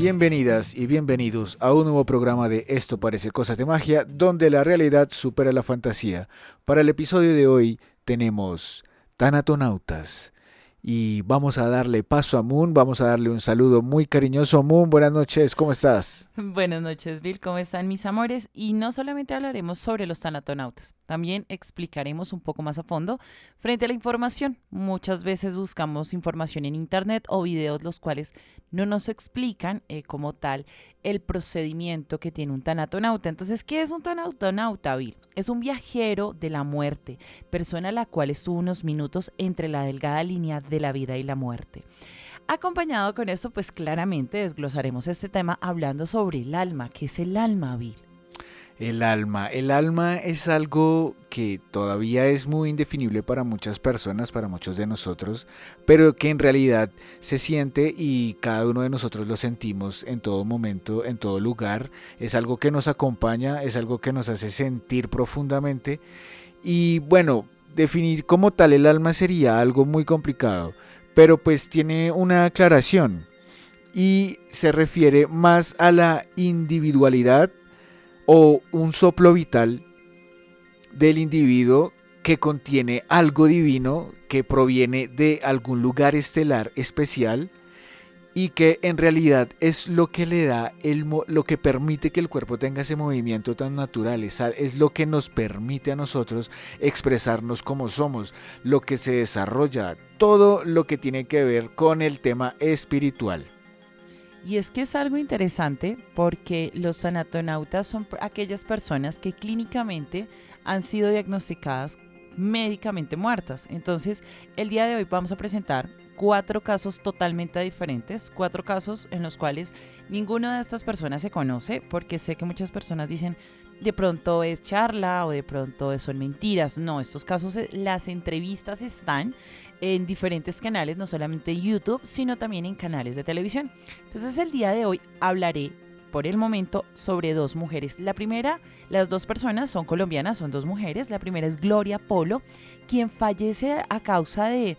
Bienvenidas y bienvenidos a un nuevo programa de Esto parece cosas de magia, donde la realidad supera la fantasía. Para el episodio de hoy tenemos Tanatonautas y vamos a darle paso a Moon, vamos a darle un saludo muy cariñoso. Moon, buenas noches, ¿cómo estás? Buenas noches, Bill. ¿Cómo están mis amores? Y no solamente hablaremos sobre los tanatonautas, también explicaremos un poco más a fondo frente a la información. Muchas veces buscamos información en internet o videos los cuales no nos explican como tal el procedimiento que tiene un tanatonauta. Entonces, ¿qué es un tanatonauta, Bill? Es un viajero de la muerte, persona a la cual estuvo unos minutos entre la delgada línea de la vida y la muerte. Acompañado con esto, pues claramente desglosaremos este tema hablando sobre el alma. ¿Qué es el alma, Bill? El alma es algo que todavía es muy indefinible para muchas personas, para muchos de nosotros, pero que en realidad se siente y cada uno de nosotros lo sentimos en todo momento, en todo lugar. Es algo que nos acompaña, es algo que nos hace sentir profundamente y bueno, definir como tal el alma sería algo muy complicado, pero pues tiene una aclaración y se refiere más a la individualidad o un soplo vital del individuo que contiene algo divino que proviene de algún lugar estelar especial y que en realidad es lo que le da lo que permite que el cuerpo tenga ese movimiento tan natural, es lo que nos permite a nosotros expresarnos como somos, lo que se desarrolla, todo lo que tiene que ver con el tema espiritual. Y es que es algo interesante porque los tanatonautas son aquellas personas que clínicamente han sido diagnosticadas médicamente muertas. Entonces, el día de hoy vamos a presentar 4 casos totalmente diferentes, 4 casos en los cuales ninguna de estas personas se conoce, porque sé que muchas personas dicen de pronto es charla o de pronto son mentiras. No, estos casos, las entrevistas están en diferentes canales, no solamente en YouTube, sino también en canales de televisión. Entonces el día de hoy hablaré por el momento sobre 2 mujeres. La primera, las 2 personas son colombianas, son 2 mujeres. La primera es Gloria Polo, quien fallece a causa de,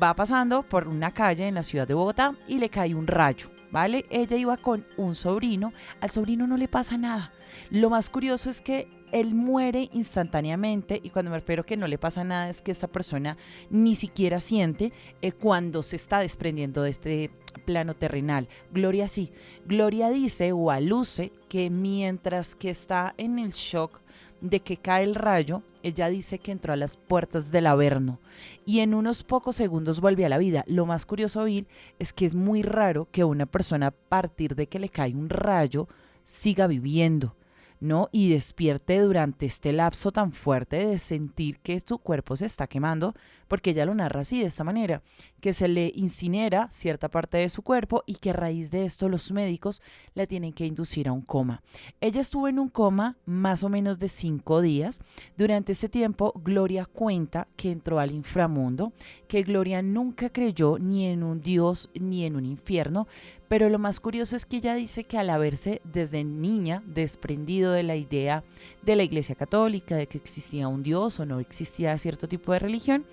va pasando por una calle en la ciudad de Bogotá y le cae un rayo, ¿vale? Ella iba con un sobrino, al sobrino no le pasa nada. Lo más curioso es que él muere instantáneamente y cuando me refiero que no le pasa nada es que esta persona ni siquiera siente cuando se está desprendiendo de este plano terrenal. Gloria sí, Gloria dice o aluce que mientras que está en el shock de que cae el rayo, ella dice que entró a las puertas del Averno y en unos pocos segundos vuelve a la vida. Lo más curioso, Bill, es que es muy raro que una persona a partir de que le cae un rayo siga viviendo, ¿no? Y despierte durante este lapso tan fuerte de sentir que su cuerpo se está quemando, porque ella lo narra así, de esta manera, que se le incinera cierta parte de su cuerpo y que a raíz de esto los médicos la tienen que inducir a un coma. Ella estuvo en un coma más o menos de 5 días. Durante este tiempo, Gloria cuenta que entró al inframundo, que Gloria nunca creyó ni en un Dios ni en un infierno, pero lo más curioso es que ella dice que al haberse desde niña desprendido de la idea de la Iglesia Católica, de que existía un Dios o no existía cierto tipo de religión,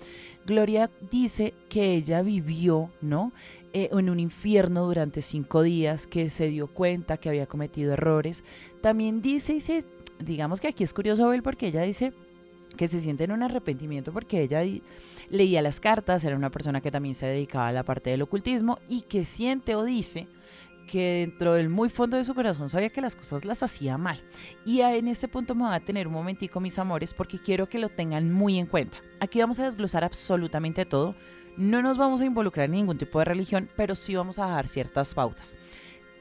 Gloria dice que ella vivió, ¿no? En un infierno durante 5 días, que se dio cuenta que había cometido errores. También dice, digamos que aquí es curioso ver porque ella dice que se siente en un arrepentimiento porque ella leía las cartas, era una persona que también se dedicaba a la parte del ocultismo y que siente o dice que dentro del muy fondo de su corazón sabía que las cosas las hacía mal. Y en este punto me voy a tener un momentico, mis amores, porque quiero que lo tengan muy en cuenta. Aquí vamos a desglosar absolutamente todo. No nos vamos a involucrar en ningún tipo de religión, pero sí vamos a dar ciertas pautas.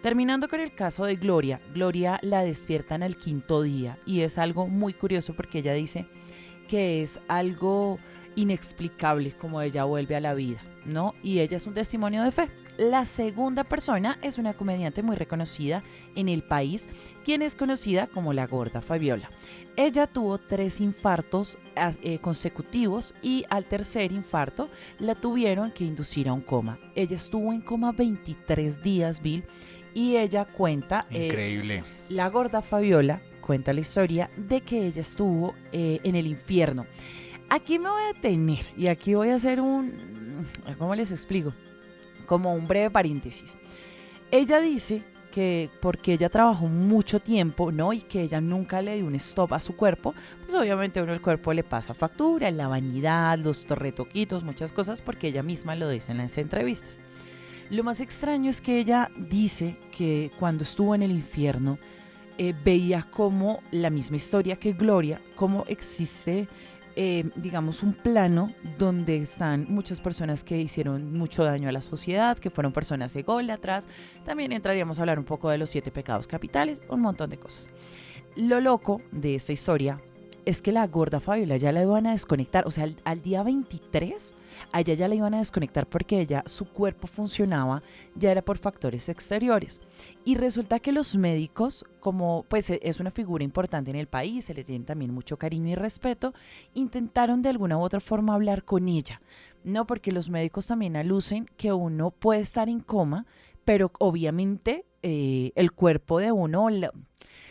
Terminando con el caso de Gloria, Gloria la despiertan al 5.º día y es algo muy curioso porque ella dice que es algo inexplicable como ella vuelve a la vida, ¿no? Y ella es un testimonio de fe. La segunda persona es una comediante muy reconocida en el país, quien es conocida como la Gorda Fabiola. Ella tuvo 3 infartos consecutivos y al tercer infarto la tuvieron que inducir a un coma. Ella estuvo en coma 23 días, Bill, y ella cuenta, Increíble. la Gorda Fabiola cuenta la historia de que ella estuvo en el infierno. Aquí me voy a detener y aquí voy a hacer ¿cómo les explico? Como un breve paréntesis. Ella dice que porque ella trabajó mucho tiempo, ¿no? Y que ella nunca le dio un stop a su cuerpo, pues obviamente a uno el cuerpo le pasa factura, la vanidad, los retoquitos, muchas cosas, porque ella misma lo dice en las entrevistas. Lo más extraño es que ella dice que cuando estuvo en el infierno, veía como la misma historia que Gloria, como existe, digamos, un plano donde están muchas personas que hicieron mucho daño a la sociedad, que fueron personas ególatras. También entraríamos a hablar un poco de los 7 pecados capitales, un montón de cosas. Lo loco de esta historia es que la gorda Fabiola ya la iban a desconectar, o sea, al día 23 a ella ya la iban a desconectar porque ella, su cuerpo funcionaba, ya era por factores exteriores. Y resulta que los médicos, como pues es una figura importante en el país, se le tiene también mucho cariño y respeto, intentaron de alguna u otra forma hablar con ella, ¿no? Porque los médicos también alucen que uno puede estar en coma, pero obviamente el cuerpo de uno,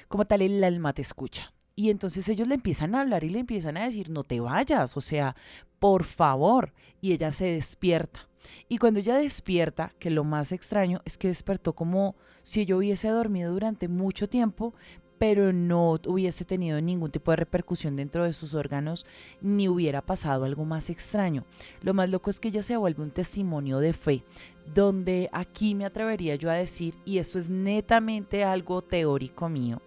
como tal, el alma te escucha. Y entonces ellos le empiezan a hablar y le empiezan a decir, no te vayas, o sea, por favor. Y ella se despierta. Y cuando ella despierta, que lo más extraño es que despertó como si ella hubiese dormido durante mucho tiempo, pero no hubiese tenido ningún tipo de repercusión dentro de sus órganos, ni hubiera pasado algo más extraño. Lo más loco es que ella se vuelve un testimonio de fe, donde aquí me atrevería yo a decir, y eso es netamente algo teórico mío,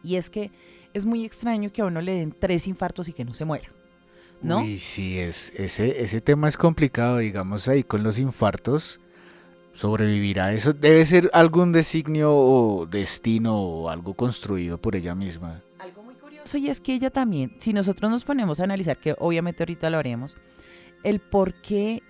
y es que es muy extraño que a uno le den 3 infartos y que no se muera, ¿no? Uy, sí, ese tema es complicado, digamos, ahí con los infartos. Sobrevivir a eso debe ser algún designio o destino o algo construido por ella misma. Algo muy curioso y es que ella también, si nosotros nos ponemos a analizar, que obviamente ahorita lo haremos, el por qué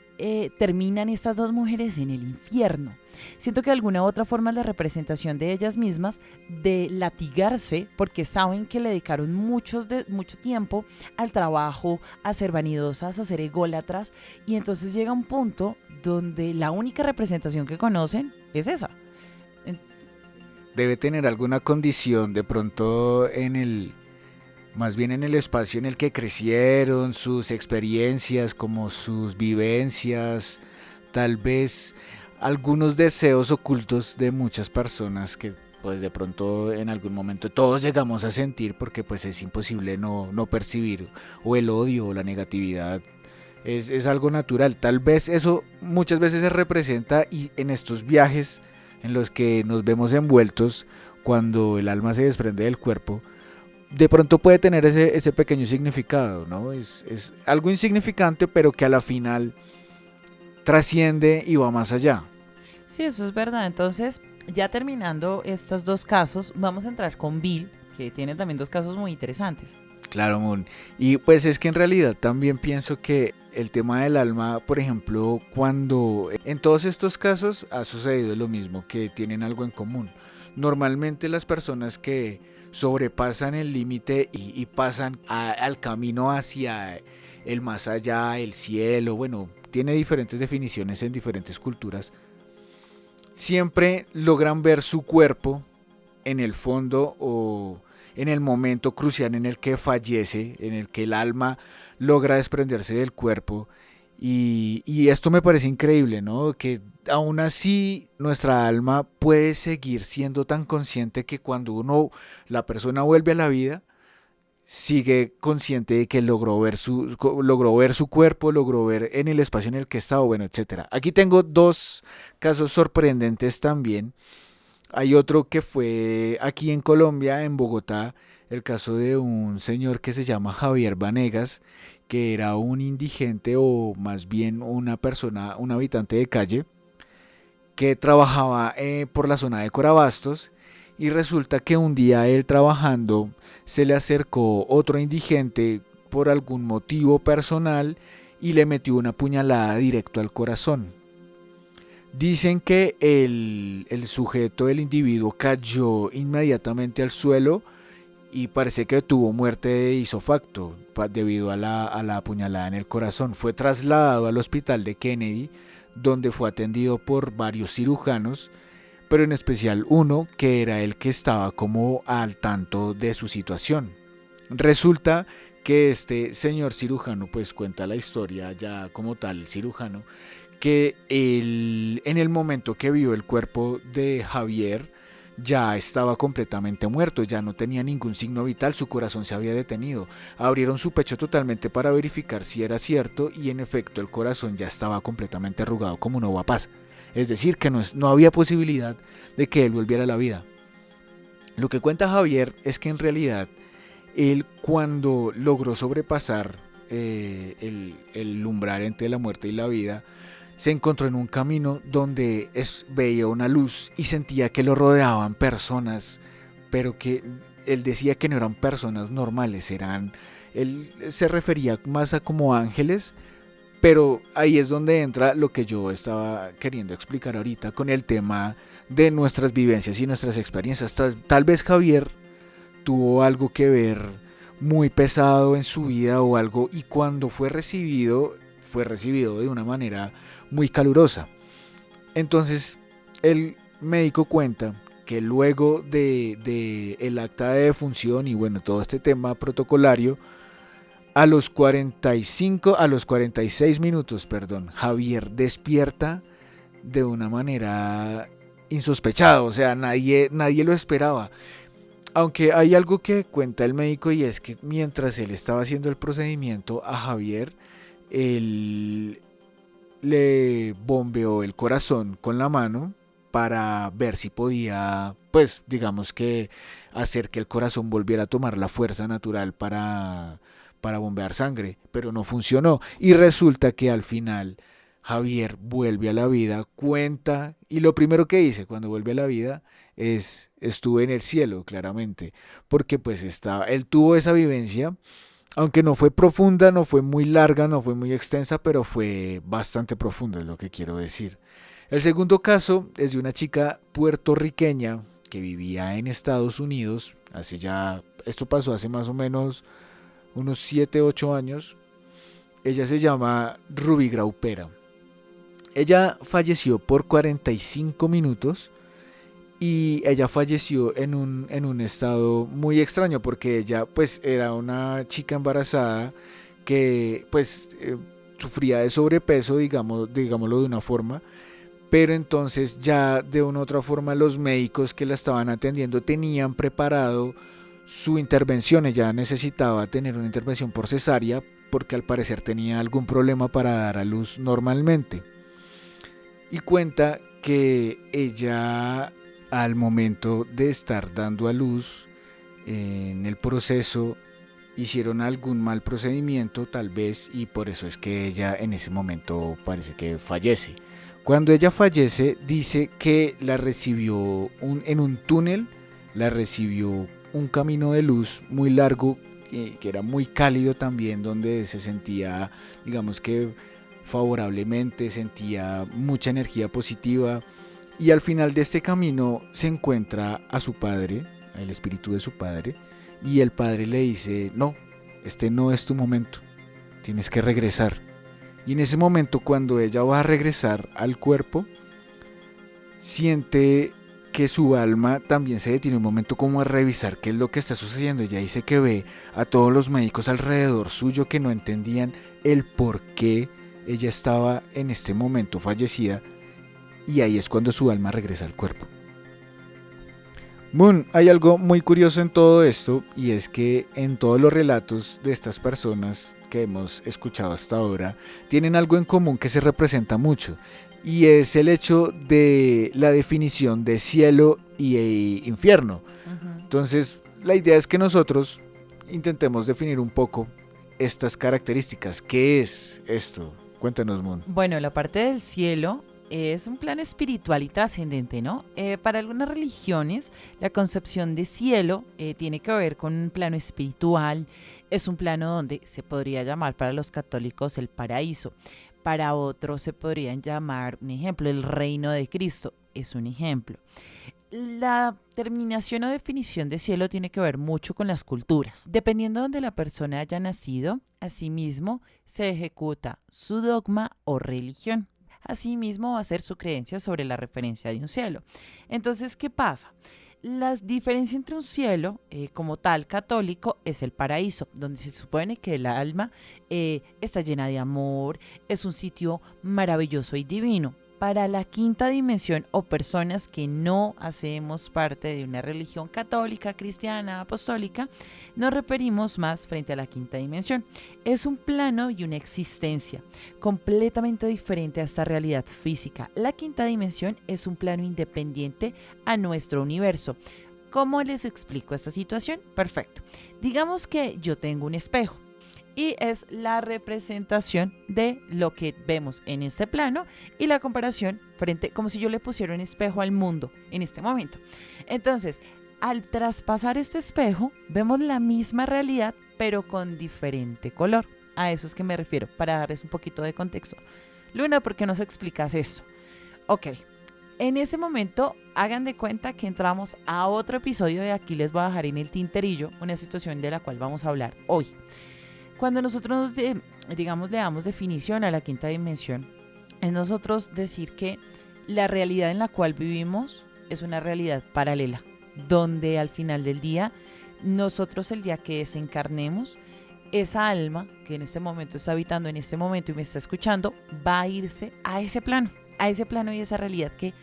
terminan estas dos mujeres en el infierno. Siento que de alguna u otra forma la representación de ellas mismas de latigarse porque saben que le dedicaron mucho tiempo al trabajo, a ser vanidosas, a ser ególatras, y entonces llega un punto donde la única representación que conocen es esa. Debe tener alguna condición de pronto más bien en el espacio en el que crecieron, sus experiencias, como sus vivencias, tal vez algunos deseos ocultos de muchas personas que pues de pronto en algún momento todos llegamos a sentir porque pues es imposible no percibir o el odio o la negatividad. Es algo natural, tal vez eso muchas veces se representa y en estos viajes en los que nos vemos envueltos cuando el alma se desprende del cuerpo, de pronto puede tener ese pequeño significado, ¿no? Es algo insignificante, pero que a la final trasciende y va más allá. Sí, eso es verdad. Entonces, ya terminando estos 2 casos, vamos a entrar con Bill, que tiene también 2 casos muy interesantes. Claro, Moon. Y pues es que en realidad también pienso que el tema del alma, por ejemplo, cuando en todos estos casos ha sucedido lo mismo, que tienen algo en común. Normalmente las personas que sobrepasan el límite y pasan al camino hacia el más allá, el cielo, bueno, tiene diferentes definiciones en diferentes culturas, siempre logran ver su cuerpo en el fondo o en el momento crucial en el que fallece, en el que el alma logra desprenderse del cuerpo. Y esto me parece increíble, ¿no? Que aún así nuestra alma puede seguir siendo tan consciente que la persona vuelve a la vida, sigue consciente de que logró ver su cuerpo, logró ver en el espacio en el que estaba, bueno, etcétera. Aquí tengo 2 casos sorprendentes también. Hay otro que fue aquí en Colombia, en Bogotá, el caso de un señor que se llama Javier Vanegas, que era un indigente o más bien una persona, un habitante de calle, que trabajaba por la zona de Corabastos y resulta que un día él trabajando se le acercó otro indigente por algún motivo personal y le metió una puñalada directo al corazón. Dicen que el sujeto, el individuo, cayó inmediatamente al suelo y parece que tuvo muerte de isofacto debido a la puñalada en el corazón. Fue trasladado al hospital de Kennedy, donde fue atendido por varios cirujanos, pero en especial uno que era el que estaba como al tanto de su situación. Resulta que este señor cirujano pues cuenta la historia ya como tal cirujano, que en el momento que vio el cuerpo de Javier, ya estaba completamente muerto, ya no tenía ningún signo vital, su corazón se había detenido. Abrieron su pecho totalmente para verificar si era cierto y en efecto el corazón ya estaba completamente arrugado como una uva pasa. Es decir, que no había posibilidad de que él volviera a la vida. Lo que cuenta Javier es que en realidad él, cuando logró sobrepasar el umbral entre la muerte y la vida, se encontró en un camino donde veía una luz y sentía que lo rodeaban personas, pero que él decía que no eran personas normales, él se refería más a como ángeles, pero ahí es donde entra lo que yo estaba queriendo explicar ahorita con el tema de nuestras vivencias y nuestras experiencias. Tal vez Javier tuvo algo que ver muy pesado en su vida o algo, y cuando fue recibido de una manera muy calurosa. Entonces el médico cuenta que luego de el acta de defunción y bueno, todo este tema protocolario, a los 46 minutos, perdón, Javier despierta de una manera insospechada, o sea, nadie lo esperaba. Aunque hay algo que cuenta el médico, y es que mientras él estaba haciendo el procedimiento a Javier, él le bombeó el corazón con la mano para ver si podía, pues digamos que hacer que el corazón volviera a tomar la fuerza natural para bombear sangre, pero no funcionó. Y resulta que al final Javier vuelve a la vida, cuenta, y lo primero que dice cuando vuelve a la vida es: estuve en el cielo, claramente, porque pues él tuvo esa vivencia, aunque no fue profunda, no fue muy larga, no fue muy extensa, pero fue bastante profunda, es lo que quiero decir. El segundo caso es de una chica puertorriqueña que vivía en Estados Unidos, esto pasó hace más o menos unos 7 8 años. Ella se llama Ruby Graupera. Ella falleció por 45 minutos y ella falleció en un estado muy extraño, porque ella pues era una chica embarazada que pues sufría de sobrepeso, digámoslo de una forma, pero entonces ya de una u otra forma los médicos que la estaban atendiendo tenían preparado su intervención. Ella necesitaba tener una intervención por cesárea porque al parecer tenía algún problema para dar a luz normalmente. Y cuenta que ella, al momento de estar dando a luz, en el proceso hicieron algún mal procedimiento tal vez, y por eso es que ella en ese momento parece que fallece. Cuando ella fallece dice que la recibió en un túnel, la recibió un camino de luz muy largo, que era muy cálido también, donde se sentía, digamos que favorablemente, sentía mucha energía positiva, y al final de este camino se encuentra a su padre, el espíritu de su padre, y el padre le dice: no, este no es tu momento, tienes que regresar. Y en ese momento, cuando ella va a regresar al cuerpo, siente que su alma también se detiene un momento como a revisar qué es lo que está sucediendo. Ella dice que ve a todos los médicos alrededor suyo que no entendían el por qué ella estaba en este momento fallecida, y ahí es cuando su alma regresa al cuerpo. Moon, hay algo muy curioso en todo esto, y es que en todos los relatos de estas personas que hemos escuchado hasta ahora tienen algo en común que se representa mucho, y es el hecho de la definición de cielo y infierno. Ujú. Entonces, la idea es que nosotros intentemos definir un poco estas características. ¿Qué es esto? Cuéntanos, Moon. Bueno, la parte del cielo es un plano espiritual y trascendente, ¿no? Para algunas religiones, la concepción de cielo tiene que ver con un plano espiritual. Es un plano donde se podría llamar para los católicos el paraíso. Para otros se podrían llamar, un ejemplo, el reino de Cristo. Es un ejemplo. La terminación o definición de cielo tiene que ver mucho con las culturas. Dependiendo de donde la persona haya nacido, asimismo se ejecuta su dogma o religión. Asimismo va a ser su creencia sobre la referencia de un cielo. Entonces, ¿qué pasa? La diferencia entre un cielo como tal católico es el paraíso, donde se supone que el alma está llena de amor, es un sitio maravilloso y divino. Para la quinta dimensión o personas que no hacemos parte de una religión católica, cristiana, apostólica, nos referimos más frente a la quinta dimensión. Es un plano y una existencia completamente diferente a esta realidad física. La quinta dimensión es un plano independiente a nuestro universo. ¿Cómo les explico esta situación? Perfecto. Digamos que yo tengo un espejo y es la representación de lo que vemos en este plano y la comparación frente, como si yo le pusiera un espejo al mundo en este momento. Entonces, al traspasar este espejo, vemos la misma realidad, pero con diferente color. A eso es que me refiero, para darles un poquito de contexto. Luna, ¿por qué nos explicas esto? Ok, en ese momento, hagan de cuenta que entramos a otro episodio de Aquí les voy a dejar en el tinterillo una situación de la cual vamos a hablar hoy. Cuando nosotros, digamos, le damos definición a la quinta dimensión, es nosotros decir que la realidad en la cual vivimos es una realidad paralela, donde al final del día, nosotros el día que desencarnemos, esa alma que en este momento está habitando en este momento y me está escuchando, va a irse a ese plano y esa realidad que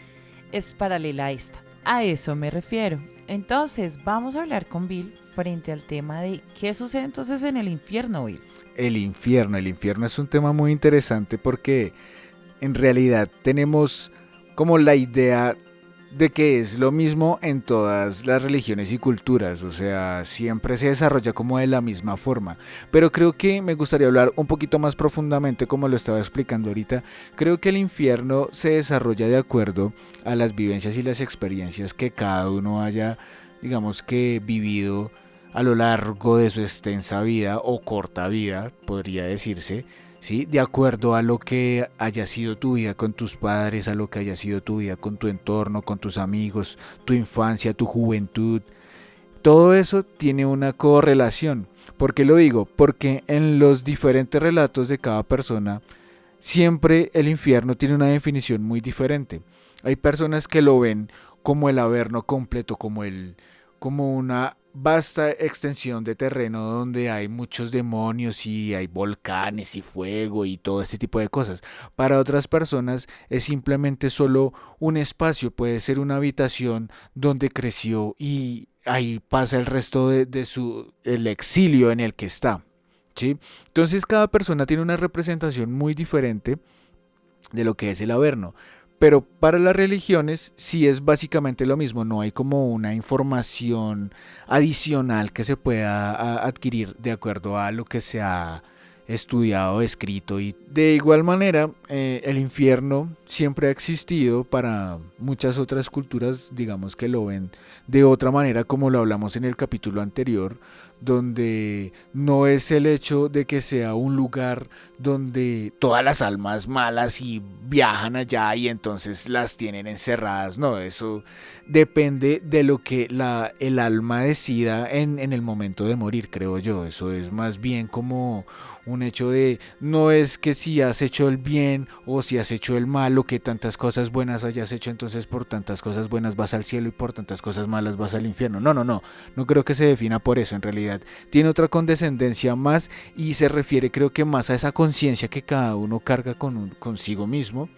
es paralela a esta. A eso me refiero. Entonces, vamos a hablar con Bill frente al tema de qué sucede entonces en el infierno, Bill. El infierno es un tema muy interesante porque en realidad tenemos como la idea de que es lo mismo en todas las religiones y culturas, o sea, siempre se desarrolla como de la misma forma, pero creo que me gustaría hablar un poquito más profundamente como lo estaba explicando ahorita. Creo que el infierno se desarrolla de acuerdo a las vivencias y las experiencias que cada uno haya, digamos que vivido a lo largo de su extensa vida o corta vida, podría decirse, ¿sí? De acuerdo a lo que haya sido tu vida con tus padres, a lo que haya sido tu vida con tu entorno, con tus amigos, tu infancia, tu juventud. Todo eso tiene una correlación. ¿Por qué lo digo? Porque en los diferentes relatos de cada persona, siempre el infierno tiene una definición muy diferente. Hay personas que lo ven como el averno completo, como una vasta extensión de terreno donde hay muchos demonios y hay volcanes y fuego y todo este tipo de cosas. Para otras personas es simplemente solo un espacio, puede ser una habitación donde creció y ahí pasa el resto el exilio en el que está, ¿sí? Entonces cada persona tiene una representación muy diferente de lo que es el Averno. Pero para las religiones sí es básicamente lo mismo, no hay como una información adicional que se pueda adquirir de acuerdo a lo que se ha estudiado, escrito. Y de igual manera el infierno siempre ha existido para muchas otras culturas, digamos que lo ven de otra manera como lo hablamos en el capítulo anterior, donde no es el hecho de que sea un lugar donde todas las almas malas y viajan allá y entonces las tienen encerradas. No, eso depende de lo que el alma decida en el momento de morir, creo yo. Eso es más bien como un hecho de, no es que si has hecho el bien o si has hecho el mal o que tantas cosas buenas hayas hecho, entonces por tantas cosas buenas vas al cielo y por tantas cosas malas vas al infierno. No creo que se defina por eso. En realidad tiene otra condescendencia más y se refiere, creo que más a esa conciencia que cada uno carga consigo mismo,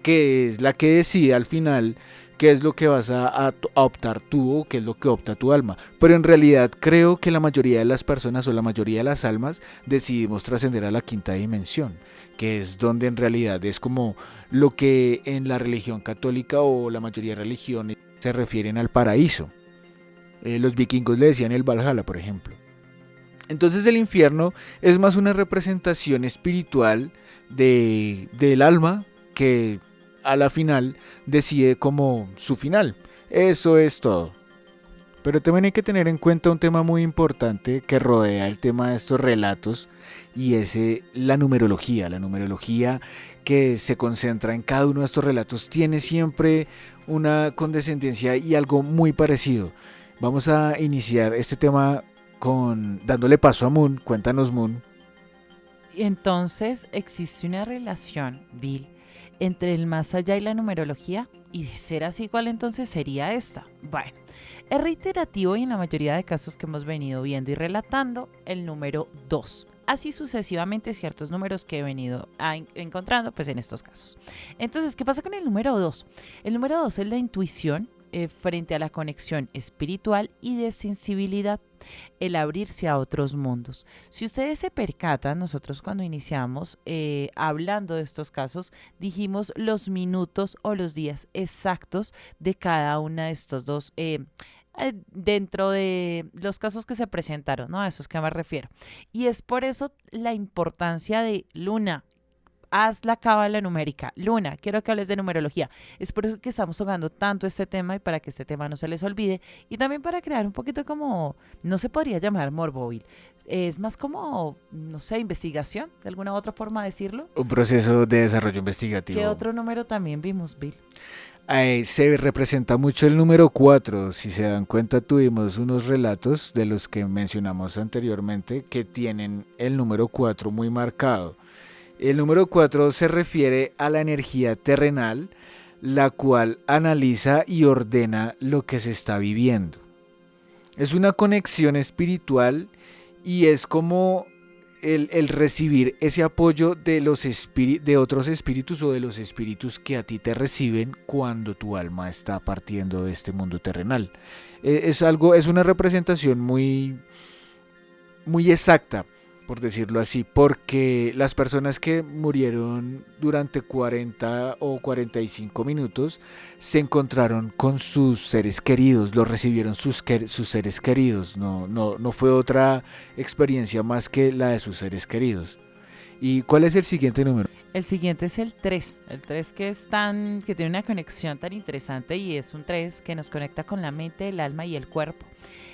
que es la que decide al final qué es lo que vas a optar tú o qué es lo que opta tu alma. Pero en realidad creo que la mayoría de las personas o la mayoría de las almas decidimos trascender a la quinta dimensión, que es donde en realidad es como lo que en la religión católica o la mayoría de religiones se refieren al paraíso. Los vikingos le decían el Valhalla, por ejemplo. Entonces el infierno es más una representación espiritual del alma que a la final decide como su final. Eso es todo. Pero también hay que tener en cuenta un tema muy importante que rodea el tema de estos relatos y es la numerología. La numerología que se concentra en cada uno de estos relatos tiene siempre una condescendencia y algo muy parecido. Vamos a iniciar este tema dándole paso a Moon. Cuéntanos, Moon. Entonces, existe una relación, Bill, entre el más allá y la numerología, y de ser así, ¿cuál entonces sería esta? Bueno, es reiterativo y en la mayoría de casos que hemos venido viendo y relatando el número 2, así sucesivamente ciertos números que he venido encontrando pues en estos casos. Entonces, ¿qué pasa con el número 2? El número 2 es la intuición frente a la conexión espiritual y de sensibilidad, el abrirse a otros mundos. Si ustedes se percatan, nosotros cuando iniciamos hablando de estos casos, dijimos los minutos o los días exactos de cada una de estos dos dentro de los casos que se presentaron, ¿no? A eso es que me refiero. Y es por eso la importancia de Luna. Haz la cábala numérica. Luna, quiero que hables de numerología. Es por eso que estamos tocando tanto este tema y para que este tema no se les olvide. Y también para crear un poquito como, no se podría llamar morboil. Es más como, no sé, investigación, de alguna u otra forma de decirlo. Un proceso de desarrollo investigativo. ¿Qué otro número también vimos, Bill? Se representa mucho el número 4. Si se dan cuenta, tuvimos unos relatos de los que mencionamos anteriormente que tienen el número 4 muy marcado. El número 4 se refiere a la energía terrenal, la cual analiza y ordena lo que se está viviendo. Es una conexión espiritual y es como el recibir ese apoyo de de otros espíritus o de los espíritus que a ti te reciben cuando tu alma está partiendo de este mundo terrenal. Es una representación muy, muy exacta, por decirlo así, porque las personas que murieron durante 40 o 45 minutos se encontraron con sus seres queridos, los recibieron sus seres queridos, no fue otra experiencia más que la de sus seres queridos. ¿Y cuál es el siguiente número? El siguiente es el 3 que tiene una conexión tan interesante y es un 3 que nos conecta con la mente, el alma y el cuerpo.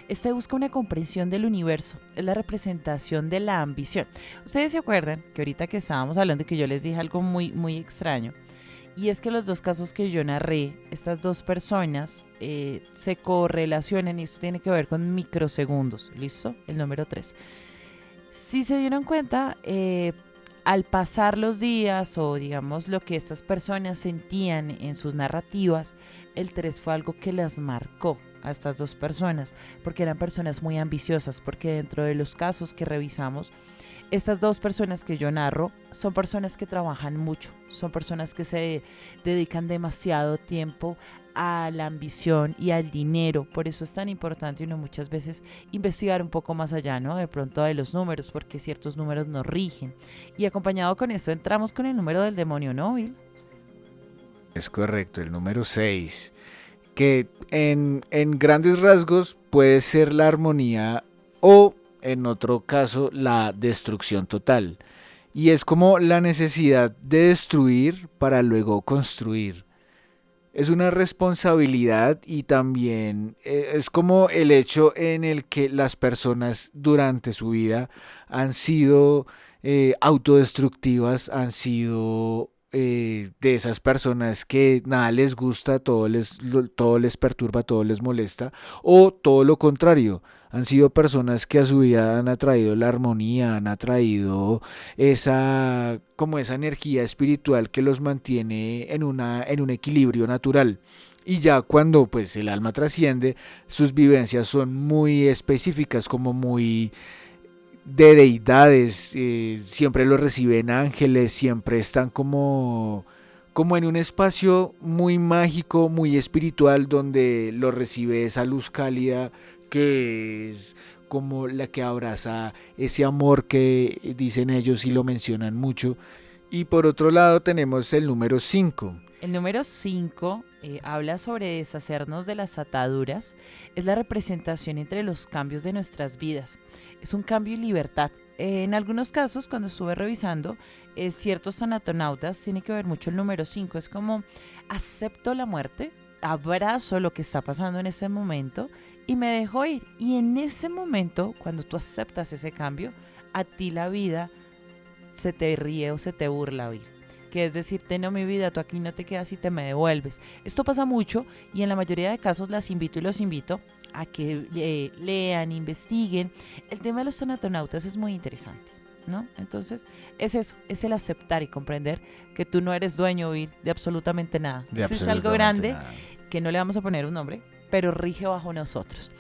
Este busca una comprensión del universo, es la representación de la ambición. Ustedes se acuerdan que ahorita que estábamos hablando y que yo les dije algo muy, muy extraño, y es que los dos casos que yo narré, estas dos personas se correlacionan y esto tiene que ver con microsegundos, ¿listo? El número 3. Si se dieron cuenta, al pasar los días o digamos lo que estas personas sentían en sus narrativas, el 3 fue algo que las marcó a estas dos personas, porque eran personas muy ambiciosas, porque dentro de los casos que revisamos, estas dos personas que yo narro son personas que trabajan mucho, son personas que se dedican demasiado tiempo a la ambición y al dinero. Por eso es tan importante uno muchas veces investigar un poco más allá, ¿no? De pronto de los números, porque ciertos números nos rigen. Y acompañado con esto entramos con el número del demonio, ¿no, Bill? Es correcto, el número 6, que en grandes rasgos puede ser la armonía o en otro caso la destrucción total. Y es como la necesidad de destruir para luego construir. Es una responsabilidad y también es como el hecho en el que las personas durante su vida han sido autodestructivas, han sido de esas personas que nada les gusta, todo les perturba, todo les molesta, o todo lo contrario. Han sido personas que a su vida han atraído la armonía, han atraído como esa energía espiritual que los mantiene en un equilibrio natural. Y ya cuando pues el alma trasciende, sus vivencias son muy específicas, como muy de deidades, siempre lo reciben ángeles, siempre están como en un espacio muy mágico, muy espiritual, donde lo recibe esa luz cálida que es como la que abraza ese amor que dicen ellos y lo mencionan mucho. Y por otro lado tenemos el número 5. El número 5 habla sobre deshacernos de las ataduras. Es la representación entre los cambios de nuestras vidas. Es un cambio y libertad. En algunos casos, cuando estuve revisando, ciertos tanatonautas, tiene que ver mucho el número 5. Es como, acepto la muerte, abrazo lo que está pasando en este momento y me dejo ir. Y en ese momento, cuando tú aceptas ese cambio, a ti la vida se te ríe o se te burla hoy. Que es decirte, no, mi vida, tú aquí no te quedas y te me devuelves. Esto pasa mucho y en la mayoría de casos las invito y los invito a que lean, investiguen. El tema de los tanatonautas es muy interesante, ¿no? Entonces, es eso, es el aceptar y comprender que tú no eres dueño, Bill, de absolutamente nada. Es algo grande que no le vamos a poner un nombre, pero rige bajo nosotros.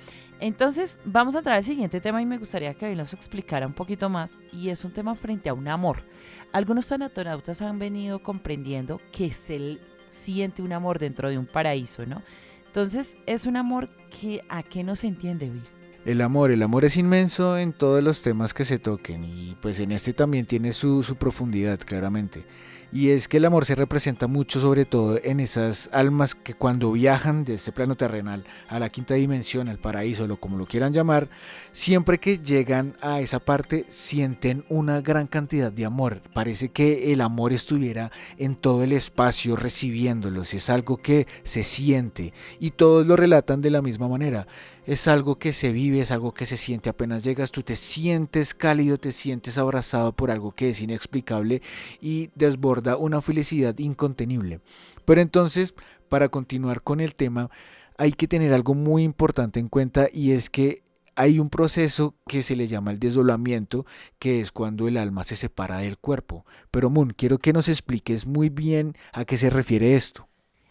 Entonces, vamos a entrar al siguiente tema y me gustaría que hoy nos explicara un poquito más, y es un tema frente a un amor. Algunos tanatonautas han venido comprendiendo que se siente un amor dentro de un paraíso, ¿no? Entonces, es un amor que ¿a qué no se entiende, Bill? El amor es inmenso en todos los temas que se toquen y pues en este también tiene su profundidad claramente. Y es que el amor se representa mucho sobre todo en esas almas que cuando viajan de este plano terrenal a la quinta dimensión, al paraíso, o como lo quieran llamar, siempre que llegan a esa parte sienten una gran cantidad de amor. Parece que el amor estuviera en todo el espacio recibiéndolos, es algo que se siente y todos lo relatan de la misma manera. Es algo que se vive, es algo que se siente apenas llegas, tú te sientes cálido, te sientes abrazado por algo que es inexplicable y desborda una felicidad incontenible. Pero entonces, para continuar con el tema, hay que tener algo muy importante en cuenta y es que hay un proceso que se le llama el desdoblamiento, que es cuando el alma se separa del cuerpo. Pero Moon, quiero que nos expliques muy bien a qué se refiere esto.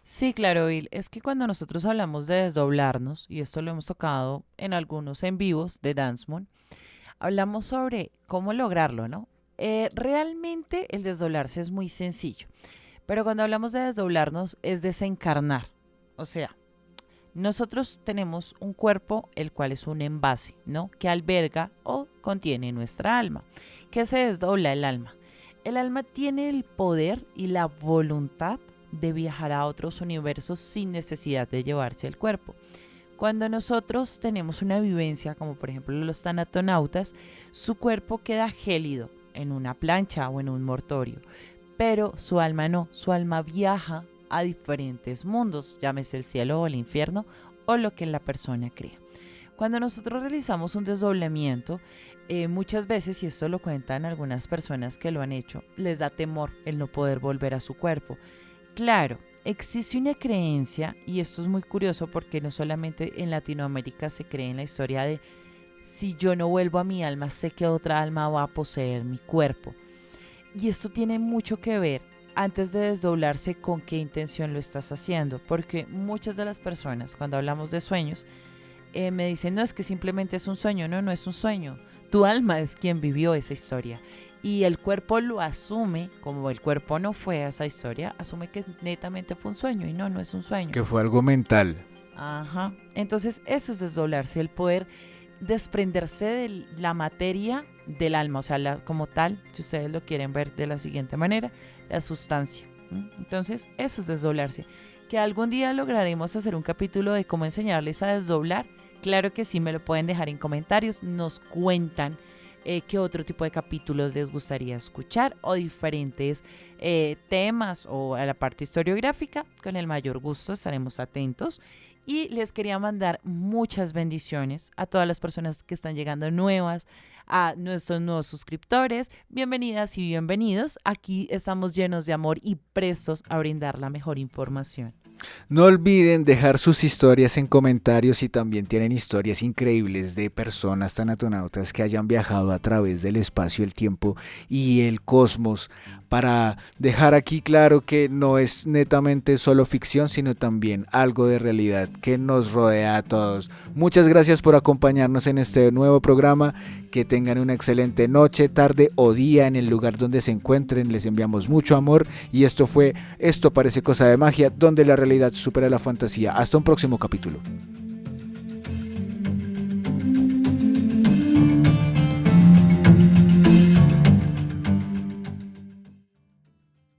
Sí, claro, Bill. Es que cuando nosotros hablamos de desdoblarnos, y esto lo hemos tocado en algunos en vivos de Dancemon, hablamos sobre cómo lograrlo, ¿no? Realmente el desdoblarse es muy sencillo, pero cuando hablamos de desdoblarnos es desencarnar. O sea, nosotros tenemos un cuerpo, el cual es un envase, ¿no? Que alberga o contiene nuestra alma. ¿Qué se desdobla el alma? El alma tiene el poder y la voluntad de viajar a otros universos sin necesidad de llevarse el cuerpo. Cuando nosotros tenemos una vivencia, como por ejemplo los tanatonautas, su cuerpo queda gélido en una plancha o en un mortorio, pero su alma no, su alma viaja a diferentes mundos, llámese el cielo o el infierno o lo que la persona crea. Cuando nosotros realizamos un desdoblamiento, muchas veces, y esto lo cuentan algunas personas que lo han hecho, les da temor el no poder volver a su cuerpo. Claro, existe una creencia, y esto es muy curioso porque no solamente en Latinoamérica se cree en la historia de si yo no vuelvo a mi alma, sé que otra alma va a poseer mi cuerpo. Y esto tiene mucho que ver antes de desdoblarse con qué intención lo estás haciendo, porque muchas de las personas cuando hablamos de sueños me dicen, no, es que simplemente es un sueño. No, no es un sueño, tu alma es quien vivió esa historia y el cuerpo lo asume, como el cuerpo no fue a esa historia, asume que netamente fue un sueño y no, no es un sueño. Que fue algo mental. Ajá, entonces eso es desdoblarse, el poder desprenderse de la materia del alma, o sea, como tal, si ustedes lo quieren ver de la siguiente manera, la sustancia. Entonces, eso es desdoblarse. Que algún día lograremos hacer un capítulo de cómo enseñarles a desdoblar. Claro que sí, me lo pueden dejar en comentarios, nos cuentan qué otro tipo de capítulos les gustaría escuchar o diferentes temas o a la parte historiográfica. Con el mayor gusto estaremos atentos. Y les quería mandar muchas bendiciones a todas las personas que están llegando nuevas, a nuestros nuevos suscriptores. Bienvenidas y bienvenidos. Aquí estamos llenos de amor y prestos a brindar la mejor información. No olviden dejar sus historias en comentarios si también tienen historias increíbles de personas tanatonautas que hayan viajado a través del espacio, el tiempo y el cosmos, para dejar aquí claro que no es netamente solo ficción, sino también algo de realidad que nos rodea a todos. Muchas gracias por acompañarnos en este nuevo programa. Que tengan una excelente noche, tarde o día en el lugar donde se encuentren. Les enviamos mucho amor y esto fue Esto parece cosa de magia, donde la realidad supera la fantasía. Hasta un próximo capítulo.